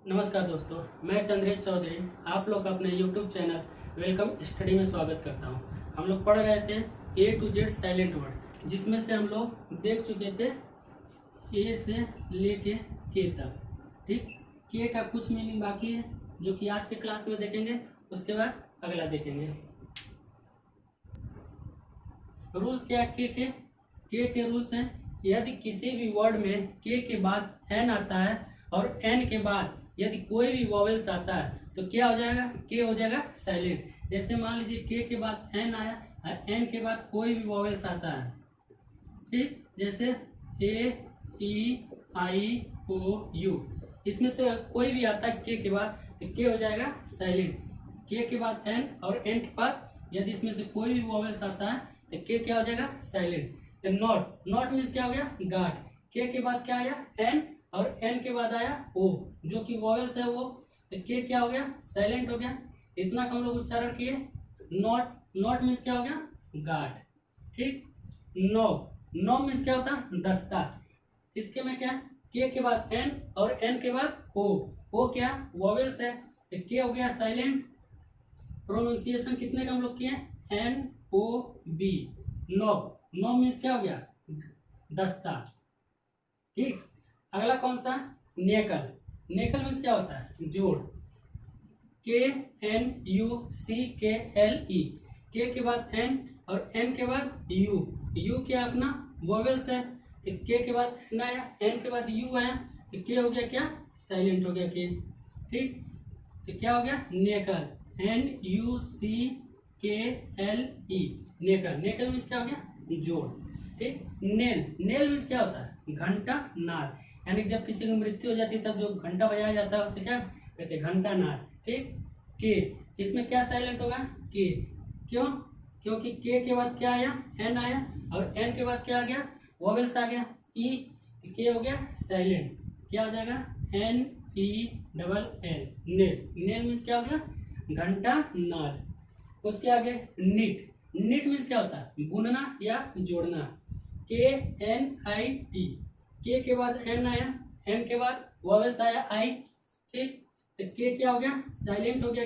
नमस्कार दोस्तों, मैं चंद्रेश चौधरी आप लोग का अपने YouTube चैनल वेलकम स्टडी में स्वागत करता हूं। हम लोग पढ़ रहे थे A to Z silent word, जिसमें से हम लोग देख चुके थे A से लेके K तक। ठीक, K का कुछ मीनिंग बाकी है जो कि आज के क्लास में देखेंगे, उसके बाद अगला देखेंगे। रूल्स क्या है K के रूल्स हैं। यदि किसी भी वर्ड में K के बाद N आता है और N के बाद यदि कोई भी वॉवेल्स आता है तो क्या हो जाएगा, K हो जाएगा साइलेंट। जैसे मान लीजिए K के बाद N आया और N के बाद कोई भी वॉवेल्स आता है, ठीक, जैसे A E I O U, इसमें से कोई भी आता है K के बाद तो K हो जाएगा साइलेंट। K के बाद N और N के बाद यदि इसमें से कोई भी वॉवेल्स आता है तो K क्या हो जाएगा साइलेंट। तो नॉट मीन्स क्या हो गया गार्ड। K के बाद क्या आया N और N के बाद आया O, जो कि वॉवेल्स है वो, तो K क्या हो गया साइलेंट हो गया। इतना हम लोग उच्चारण किए। नॉट मीन्स क्या हो गया गार्ड। ठीक, नो मीन्स क्या होता है दस्ता। इसके में क्या K के बाद N और N के बाद O क्या वॉवेल्स है तो K हो गया साइलेंट। प्रोनाउंसिएशन कितने का हम लोग किए NOB। नो मीन्स क्या हो गया दस्ता। ठीक, अगला कौन सा नेकल मीन्स क्या होता है जोड़। KNUCKLE, K के बाद N और N के बाद U क्या अपना वॉवेल्स है तो K के बाद N आया, N के बाद U आया तो K हो गया क्या साइलेंट हो गया K। ठीक, तो क्या हो गया नेकल NUCKLE नेकल मीन्स क्या हो गया जोड़। ठीक, नेल मीन्स क्या होता है घंटा नाद, यानी जब किसी की मृत्यु हो जाती है तब जो घंटा बजाया जाता है उसे क्या कहते हैं घंटा नाद। ठीक, के इसमें क्या साइलेंट होगा के, क्योंकि के के बाद क्या आया N आया और N के बाद क्या आ गया वॉवेल्स आ गया E, तो के हो गया साइलेंट। क्या हो जाएगा NELL नेल मीन्स क्या हो गया घंटा नाद। उसके आगे निट मीन्स क्या होता है बुनना या जोड़ना। KNIT, K के बाद N आया, N के बाद वॉवेल्स आया I। ठीक, तो K क्या हो गया साइलेंट हो गया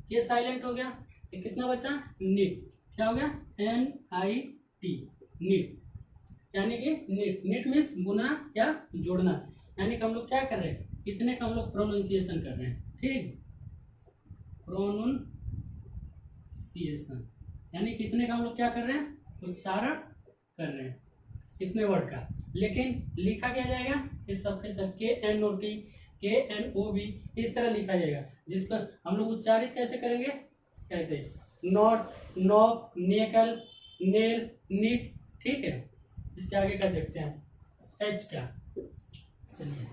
K साइलेंट हो गया तो कितना बचा निट। क्या हो गया NIT निट, यानी कि निट मीन्स बुनना या जोड़ना। यानी कि हम लोग क्या कर रहे हैं इतने का हम लोग प्रोनाउंसिएशन कर रहे हैं। ठीक, प्रोनाउंसिएशन यानी कि इतने का हम लोग क्या कर रहे हैं उच्चारण कर रहे हैं इतने वर्ड का। लेकिन लिखा क्या जाएगा इस सब के सब KNOT KNOB इस तरह लिखा जाएगा, जिसका हम लोग उच्चारित कैसे करेंगे कैसे नॉट नेकल नेल निट। ठीक है, इसके आगे का देखते हैं H का। चलिए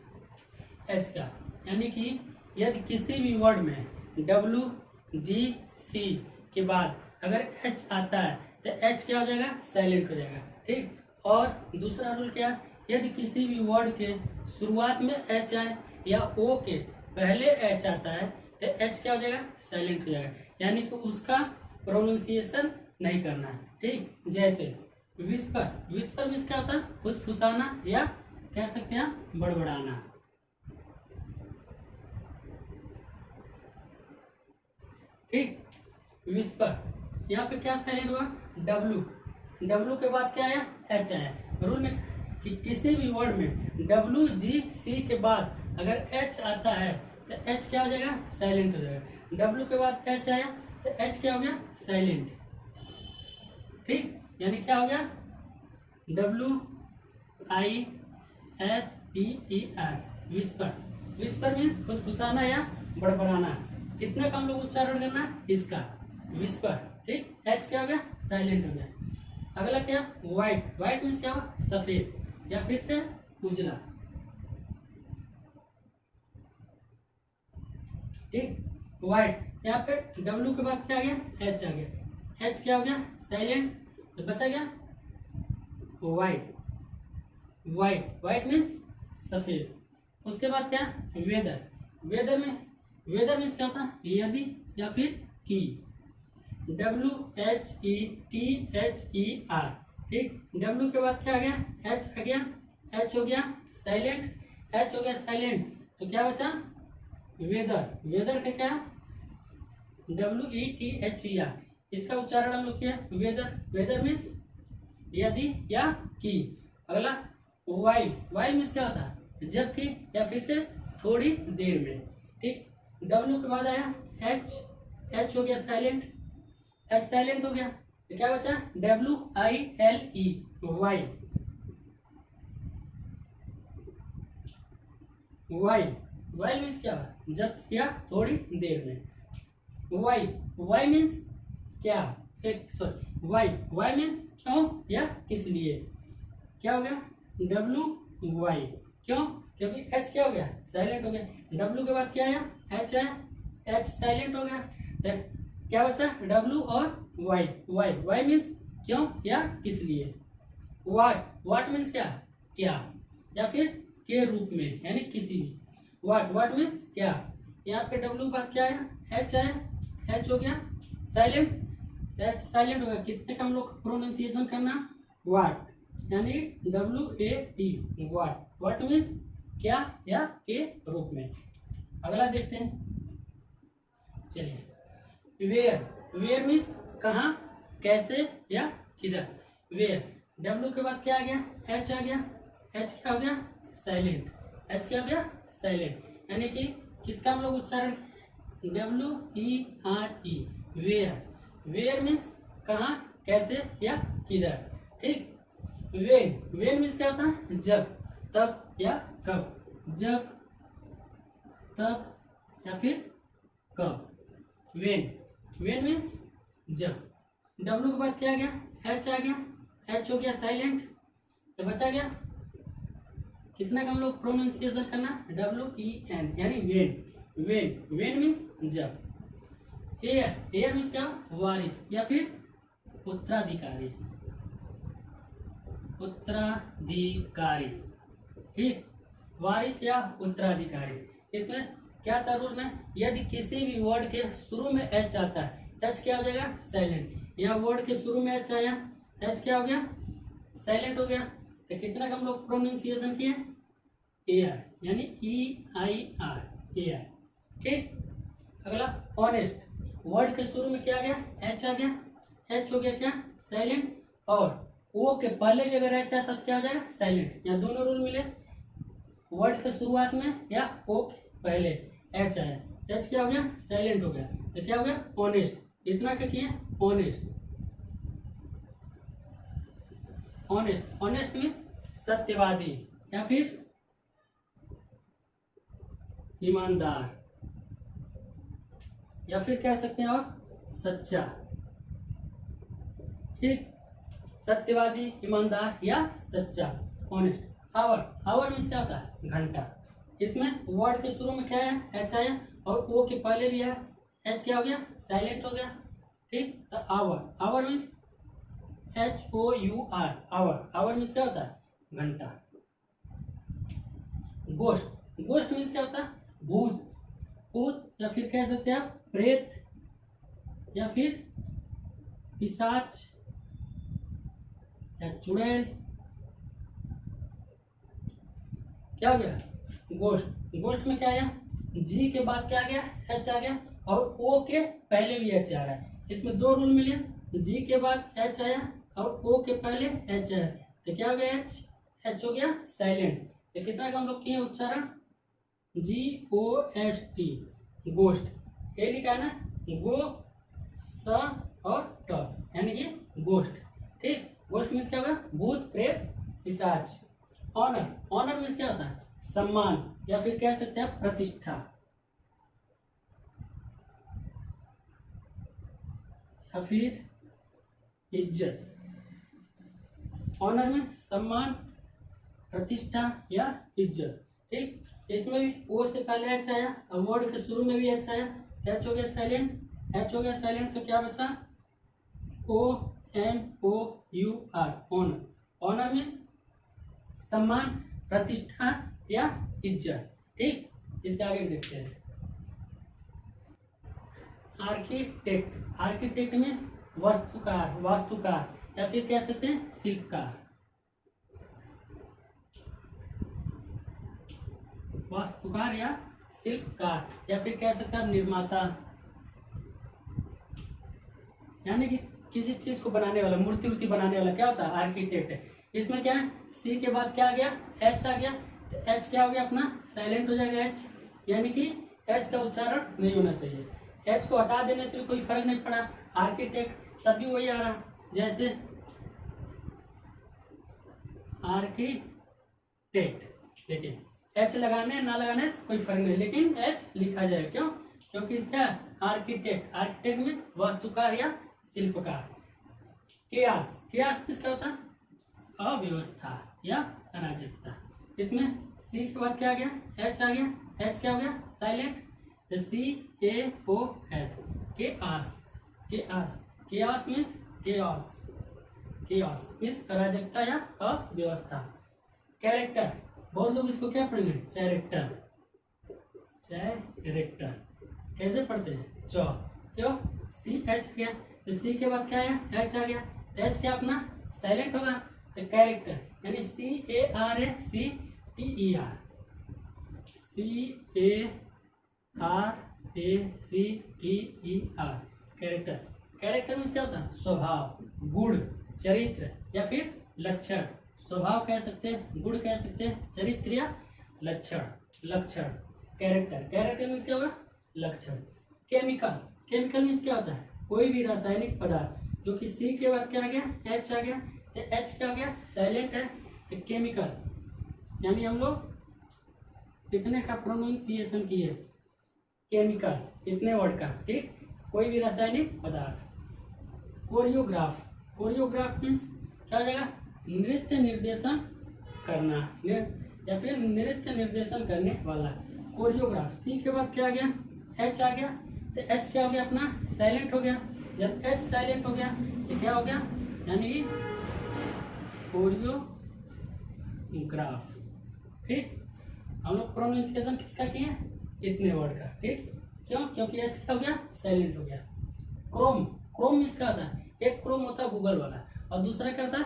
H का यानी कि यदि किसी भी वर्ड में WGC के बाद अगर H आता है तो H क्या हो जाएगा साइलेंट हो जाएगा। ठीक, और दूसरा रूल क्या, यदि किसी भी वर्ड के शुरुआत में H आए या O के पहले H आता है तो H क्या हो जाएगा साइलेंट हो जाएगा, यानी कि उसका प्रोनाउंसिएशन नहीं करना है। ठीक, जैसे विस्पर मीन्स क्या होता है फुसफुसाना या कह सकते हैं बड़बड़ाना। ठीक, विस्पर यहाँ पे क्या साइलेंट हुआ W के बाद क्या आया H आया। रूल में कि किसी भी वर्ड में WGC के बाद अगर H आता है तो H क्या हो जाएगा साइलेंट हो जाएगा। W के बाद H आया तो H क्या हो गया साइलेंट। ठीक, यानी क्या हो गया WISPER विस्पर मीन्स फुसफुसाना या बड़बड़ाना। कितने का हम लोग उच्चारण करना है इसका विस्पर। ठीक, H क्या हो गया साइलेंट हो गया। अगला क्या व्हाइट मीन्स क्या हुआ सफेद या फिर से उजला। ठीक, व्हाइट यहाँ पे W के बाद क्या आ गया H आ गया। H क्या हो गया साइलेंट, तो बचा गया व्हाइट मीन्स सफेद। उसके बाद क्या वेदर मीन्स क्या होता है यदि या फिर की WHETHER। ठीक, W के बाद क्या आ गया H आ गया, H हो गया साइलेंट तो क्या बचा वेदर, वेदर का क्या, WETHER, इसका उच्चारण हम लोग क्या है, वेदर, वेदर मीन्स यदि या कि। अगला वाइल, वाइल मीन्स क्या होता है, जबकि या फिर से थोड़ी देर में। ठीक, W के बाद आया H, H हो गया साइलेंट, H साइलेंट हो गया तो क्या बचा, WILE, while, while, while means क्या हुआ, जब या थोड़ी देर में। वाई, वाई मीन्स क्या, एक सॉरी वाई, वाई मीन्स क्यों या किस लिए। क्या हो गया, WY, क्यों, क्योंकि H क्या हो गया, साइलेंट हो गया। W के बाद क्या आया, H है, H साइलेंट हो गया तो क्या बचा, W और Y, Y, Y मीन्स क्यों या किस लिए। वाट, वाट मीन्स क्या, या फिर के रूप में यानी किसी भी। वाट, वाट मीन्स क्या। यहाँ पे W के बाद क्या आया, H है, H हो गया साइलेंट, H साइलेंट हो गया, कितने का हम लोग प्रोनाउंसिएशन करना, वाट, यानी WAT, वाट, वाट मीन्स क्या या के रूप में। अगला देखते हैं, चलिए वेयर, वेयर मीन्स कहाँ, कैसे या किधर। वेयर, W के बाद क्या आ गया, H आ गया, H क्या हो गया, साइलेंट, H क्या हो गया, साइलेंट, यानी कि किसका हम लोग उच्चारण, WERE, वेयर, वेयर मीन्स कहाँ, कैसे या किधर। ठीक, वेन, वेन मीन्स क्या होता है, जब, तब या कब, जब, तब या फिर कब, वेन, वेन मीन्स जब। W के बाद क्या आ गया, H आ गया, H हो गया साइलेंट तो बचा गया कितना का हम लोग प्रोनाउंसिएशन करना, WEN, यानी वेन, वेन, वेन मीन्स जब। एयर, एयर मीन्स क्या, वारिस या फिर उत्तराधिकारी, उत्तराधिकारी। ठीक, वारिस या उत्तराधिकारी। इसमें क्या था रूल में, यदि किसी भी वर्ड के शुरू में H आता है तो H क्या हो जाएगा, साइलेंट। यहाँ वर्ड के शुरू में H आया तो H क्या हो गया, साइलेंट हो गया तो कितना का हम लोग प्रोनाउंसिएशन किए, एयर, यानी EIR, एयर। ठीक, अगला ऑनेस्ट, वर्ड के शुरू में क्या आ गया, H आ गया, H हो गया क्या, साइलेंट, और O के पहले भी अगर H आता तो क्या हो जाएगा, साइलेंट। यहाँ दोनों रूल मिले, वर्ड के शुरुआत में या O के पहले H आया, H क्या हो गया, साइलेंट हो गया तो क्या हो गया, ऑनेस्ट। इतना क्या किया, ऑनेस्ट, ऑनेस्ट, ऑनेस्ट मीन सत्यवादी या फिर ईमानदार, या फिर कह सकते हैं और सच्चा। ठीक, सत्यवादी, ईमानदार या सच्चा, ऑनेस्ट। आवर, आवर मीन्स क्या होता है, घंटा। इसमें वर्ड के शुरू में क्या है, H आया और O के पहले भी है, H क्या हो गया, साइलेंट हो गया। ठीक, तो hour, hour means HOUR, hour, hour means क्या होता है, घंटा। गोस्ट, गोस्ट मीन्स क्या होता है, भूत, भूत या फिर कह सकते हैं आप प्रेत या फिर पिशाच या चुड़ैल। क्या हो गया, गोस्ट, गोस्ट में क्या आया, G के बाद क्या आ गया, H आ गया और O के पहले भी H आ रहा है। इसमें दो रूल मिले, G के बाद H आया और O के पहले H आया तो क्या हो गया, H, H हो गया साइलेंट। तो कितना का हम लोग किए उच्चारण, GOST, गोस्ट। ये लिखा है ना, गो, स और ट, यानी कि गोस्ट। ठीक, गोस्ट मीन्स क्या होगा, भूत, प्रेत, पिशाच। ऑनर, ऑनर मीन्स क्या होता है, सम्मान या फिर कह सकते हैं प्रतिष्ठा या फिर इज्जत। ऑनर में सम्मान, प्रतिष्ठा या इज्जत। ठीक, इसमें भी O से पहले H आया और वर्ड के शुरू में भी H आया, H हो गया साइलेंट, H हो गया साइलेंट तो क्या बचा, ONOUR, ऑनर। ऑनर में सम्मान, प्रतिष्ठा या इज्जत। ठीक, इसके आगे देखते हैं, आर्किटेक्ट, आर्किटेक्ट मीन्स वास्तुकार, वास्तुकार या फिर कह सकते हैं शिल्पकार, वास्तुकार या शिल्पकार, या फिर कह सकते हैं आप निर्माता, यानी कि किसी चीज को बनाने वाला, मूर्ति वूर्ति बनाने वाला क्या होता है? आर्किटेक्ट है। इसमें क्या है, सी के बाद क्या आ गया? एच आ गया। तो एच क्या हो गया अपना? साइलेंट हो जाएगा एच, यानी कि एच का उच्चारण नहीं होना चाहिए। एच को हटा देने से भी कोई फर्क नहीं पड़ा। आर्किटेक्ट तब भी वही आ रहा, जैसे आर्किटेक्ट। देखिए एच लगाने ना लगाने से कोई फर्क नहीं, लेकिन एच लिखा जाए। क्यों? क्योंकि इसका आर्किटेक्ट, आर्किटेक्ट मीन्स वास्तुकार या शिल्पकार। केयास, केयास किसका होता है? अव्यवस्था या अराजकता। इसमें सी के बाद क्या आ गया? एच आ गया। एच क्या हो गया? Silent. CAOS, chaos, chaos. Chaos means chaos, chaos means अराजकता या अव्यवस्था। कैरेक्टर, बहुत लोग इसको क्या पढ़ेंगे? कैरेक्टर, कैरेक्टर कैसे पढ़ते हैं? चौ, क्यों? सी एच गया, तो सी के बाद क्या है? एच आ गया। तो एच क्या अपना? साइलेंट होगा। तो कैरेक्टर यानी CARACTER, CARACTER, character. Character means क्या होता है? स्वभाव, गुण, चरित्र या फिर लक्षण। स्वभाव कह सकते हैं, गुण कह सकते हैं, चरित्र या लक्षण, लक्षण। कैरेक्टर, कैरेक्टर मीन्स क्या होगा? लक्षण। केमिकल, केमिकल मीन्स क्या होता है? कोई भी रासायनिक पदार्थ, जो कि सी के बाद क्या आ गया? एच आ गया। तो एच क्या हो गया? साइलेंट है। तो केमिकल, यानी हम लोग इतने का प्रोनाउंसिएशन किए, केमिकल, इतने वर्ड का, ठीक। कोई भी रासायनिक पदार्थ। कोरियोग्राफ, कोरियोग्राफ मीन्स क्या हो जाएगा? नृत्य निर्देशन करना, या फिर नृत्य निर्देशन करने वाला। कोरियोग्राफ, सी के बाद क्या आ गया? एच आ गया। तो एच क्या हो गया अपना? साइलेंट हो गया। जब एच साइलेंट हो गया तो क्या हो गया? यानी कि कोरियोग्राफ, ठीक। हम लोग प्रोनाउंसिएशन किसका किए? इतने वर्ड का, ठीक। क्यों? क्योंकि एच क्या हो गया? साइलेंट हो गया। क्रोम, क्रोम मीन्स क्या होता है? एक क्रोम होता है गूगल वाला, और दूसरा क्या होता है?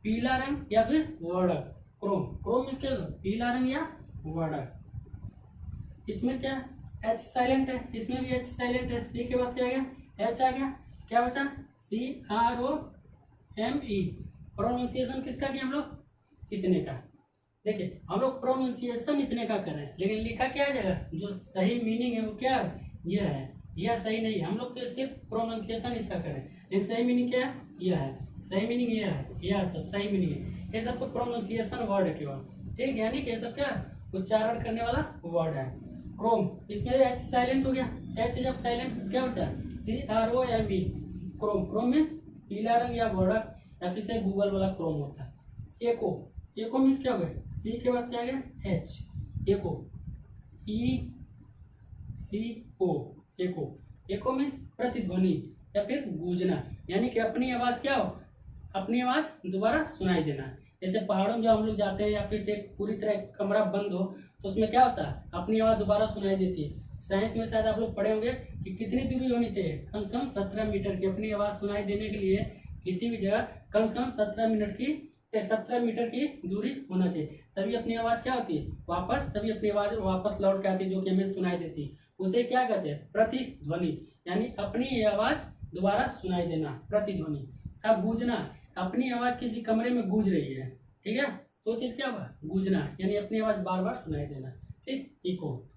पीला रंग या फिर वर्णक। क्रोम, क्रोम मीन्स क्या होगा? पीला रंग या वर्णक। इसमें क्या? एच साइलेंट है, इसमें भी एच साइलेंट है। सी के बाद क्या आ गया? एच आ गया। क्या बचा? CROME। प्रोनाउंसिएशन किसका किया हम लोग? इतने का। देखिए हम लोग प्रोनाउंसिएशन इतने का कर रहे हैं, लेकिन लिखा क्या आ जाएगा? जो सही मीनिंग है वो क्या है? यह है। यह सही नहीं है, हम लोग तो सिर्फ प्रोनाउंसिएशन इसका कर रहे हैं, लेकिन सही मीनिंग क्या है? यह है। सही मीनिंग यह है, यह सब सही मीनिंग है। ये सब तो प्रोनाउंसिएशन वर्ड है केवल, ठीक। यानी कि ये सब क्या? उच्चारण करने वाला वर्ड है। क्रोम, इसमें एच साइलेंट हो गया। एच जब साइलेंट क्या बचा? CROME, Chrome. क्रोम मीन्स पीला रंग या वर्णक, या फिर से गूगल वाला क्रोम होता है। एको, एको मीन्स क्या हो गया? सी के बाद क्या आ गया? एच, एको, ECO, एको। एको मीन्स प्रतिध्वनि या फिर गूंजना, यानी कि अपनी आवाज क्या हो? अपनी आवाज दोबारा सुनाई देना। जैसे पहाड़ों में जब हम लोग जाते हैं या फिर से पूरी तरह कमरा बंद हो तो उसमें क्या होता है? अपनी आवाज दोबारा सुनाई देती है। साइंस में शायद आप लोग पढ़े होंगे कि कितनी दूरी होनी चाहिए? कम से कम 17 मीटर की। अपनी आवाज सुनाई देने के लिए किसी भी जगह कम से कम 17 मीटर की दूरी होना चाहिए, तभी अपनी आवाज क्या होती है? वापस, तभी अपनी आवाज वापस लौट के आती है, जो कि हमें सुनाई देती है। उसे क्या कहते हैं? प्रतिध्वनि, यानी अपनी आवाज दोबारा सुनाई देना, प्रतिध्वनि। अब गूंजना, अपनी आवाज किसी कमरे में गूंज रही है, ठीक है, तो चीज क्या हुआ? गूंजना, यानी अपनी आवाज बार बार सुनाई देना, ठीक। इको,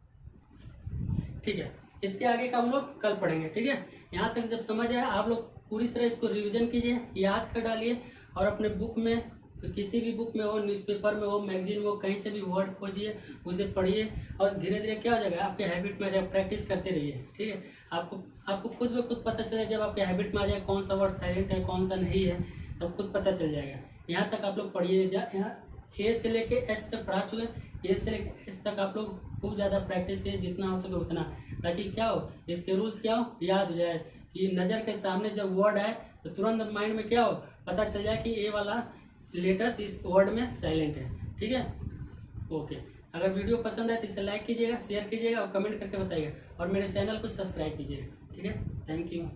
ठीक है। इसके आगे का हम लोग कल पढ़ेंगे, ठीक है। यहाँ तक जब समझ आया, आप लोग पूरी तरह इसको रिवीजन कीजिए, याद कर डालिए, और अपने बुक में, किसी भी बुक में हो, न्यूज़पेपर में हो, मैगजीन में हो, कहीं से भी वर्ड खोजिए, उसे पढ़िए, और धीरे धीरे क्या हो जाएगा? आपके हैबिट में आ जाएगा। प्रैक्टिस करते रहिए, ठीक है। आपको खुद ब खुद पता चलेगा, जब आपके हैबिट में आ जाए कौन सा वर्ड साइलेंट है, कौन सा नहीं है, तब खुद पता चल जाएगा। यहाँ तक आप लोग पढ़िए, यहाँ ए से लेके एच तक पढ़ा चुके, ए से लेके एच तक आप लोग खूब ज़्यादा प्रैक्टिस कीजिए, जितना हो सके उतना, ताकि क्या हो? इसके रूल्स क्या हो? याद हो जाए, कि नज़र के सामने जब वर्ड आए तो तुरंत माइंड में क्या हो? पता चल जाए कि ए वाला लेटर्स इस वर्ड में साइलेंट है, ठीक है। ओके, अगर वीडियो पसंद आए तो इसे लाइक कीजिएगा, शेयर कीजिएगा और कमेंट करके बताइएगा, और मेरे चैनल को सब्सक्राइब कीजिएगा, ठीक है। Thank you.